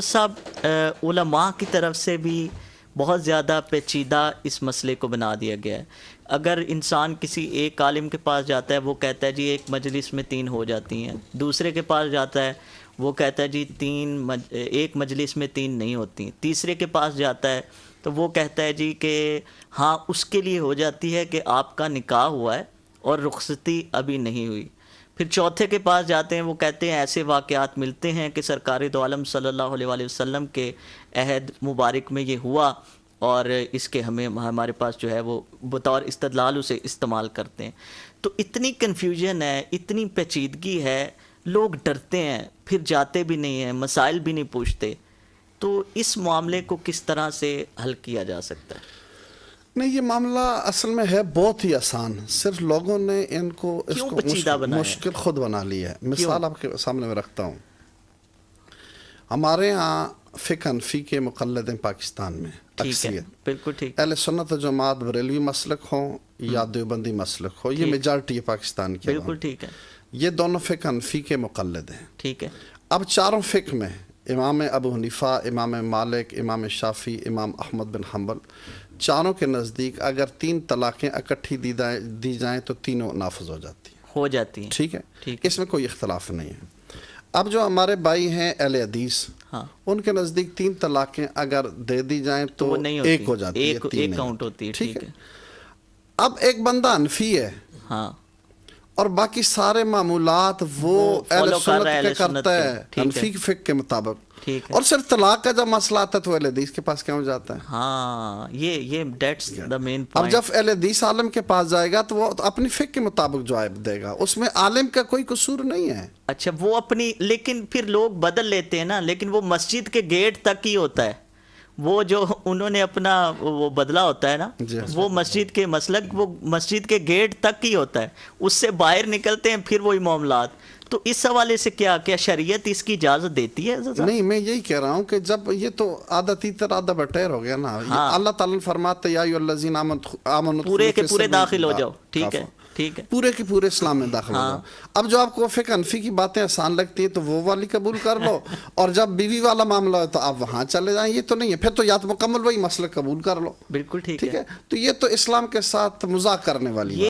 صاحب علماء کی طرف سے بھی بہت زیادہ پیچیدہ اس مسئلے کو بنا دیا گیا ہے. اگر انسان کسی ایک عالم کے پاس جاتا ہے وہ کہتا ہے جی ایک مجلس میں 3 ہو جاتی ہیں، دوسرے کے پاس جاتا ہے وہ کہتا ہے جی ایک مجلس میں 3 نہیں ہوتی، تیسرے کے پاس جاتا ہے تو وہ کہتا ہے جی کہ ہاں اس کے لیے ہو جاتی ہے کہ آپ کا نکاح ہوا ہے اور رخصتی ابھی نہیں ہوئی. پھر چوتھے کے پاس جاتے ہیں وہ کہتے ہیں ایسے واقعات ملتے ہیں کہ سرکار دو عالم صلی اللہ علیہ وآلہ وسلم کے عہد مبارک میں یہ ہوا اور اس کے ہمارے پاس جو ہے وہ بطور استدلال اسے استعمال کرتے ہیں. تو اتنی کنفیوژن ہے، اتنی پیچیدگی ہے، لوگ ڈرتے ہیں، پھر جاتے بھی نہیں ہیں، مسائل بھی نہیں پوچھتے. تو اس معاملے کو کس طرح سے حل کیا جا سکتا ہے؟ نہیں، یہ معاملہ اصل میں ہے بہت ہی آسان، صرف لوگوں نے اس کو مشکل خود بنا لی ہے. مثال آپ کے سامنے میں رکھتا ہوں. ہمارے ہاں فقہ حنفی کے مقلد ہیں پاکستان میں اکثریت، بالکل ٹھیک، اہل سنت و جماعت بریلوی مسلک ہوں یا دیوبندی مسلک ہو، یہ میجارٹی ہے پاکستان کی. بالکل ٹھیک ہے، یہ دونوں فقہ حنفی کے مقلد ہیں. ٹھیک ہے. اب چاروں فقہ میں امام ابو حنیفہ، امام مالک، امام شافعی، امام احمد بن حنبل، چاروں کے نزدیک اگر 3 طلاقیں اکٹھی دی جائیں تو تینوں نافذ ہو جاتی ہیں. ٹھیک ہے، اس میں کوئی اختلاف نہیں ہے. اب جو ہمارے بھائی ہیں اہل حدیث، ان کے نزدیک 3 طلاقیں اگر دے دی جائیں تو ایک ہو جاتی ہے، ایک کاؤنٹ ہوتی ہے. ٹھیک ہے. اب ایک بندہ حنفی ہے اور باقی سارے معمولات وہ اہل سنت کے کرتا ہے حنفی فقہ کے مطابق، اور صرف طلاق کا جب مسئلہ آتا ہے تو اہل حدیث کے پاس کیوں جاتا ہے؟ ہاں، یہ دیٹس دا مین پوائنٹ. اب جب اہل حدیث عالم کے پاس جائے گا تو وہ اپنی فقہ کے مطابق جواب دے گا، اس میں عالم کا کوئی قصور نہیں ہے. اچھا، وہ اپنی، لیکن پھر لوگ بدل لیتے ہیں نا، لیکن وہ مسجد کے گیٹ تک ہی ہوتا ہے. وہ جو انہوں نے اپنا وہ بدلا ہوتا ہے نا، وہ مسجد کے مسلک، وہ مسجد کے گیٹ تک ہی ہوتا ہے، اس سے باہر نکلتے ہیں پھر وہی معاملات. تو اس حوالے سے کیا شریعت اس کی اجازت دیتی ہے؟ نہیں، میں یہی کہہ رہا ہوں کہ جب یہ تو آدھا تیتر آدھا بٹیر ہو گیا نا. اللہ تعالیٰ نے فرماتے یا ایھا الذین آمنوا پورے کے پورے داخل ہو جاؤ. ٹھیک ہے، ٹھیک ہے، پورے کے پورے اسلام میں داخل ہو جاؤ. اب جو آپ کو فقہ حنفی کی باتیں آسان لگتی ہیں تو وہ والی قبول کر لو، اور جب بیوی والا معاملہ ہو تو آپ وہاں چلے جائیں. یہ تو نہیں ہے، پھر تو یا تو مکمل وہی مسئلہ قبول کر لو. بالکل ٹھیک ہے. تو یہ تو اسلام کے ساتھ مذاق کرنے والی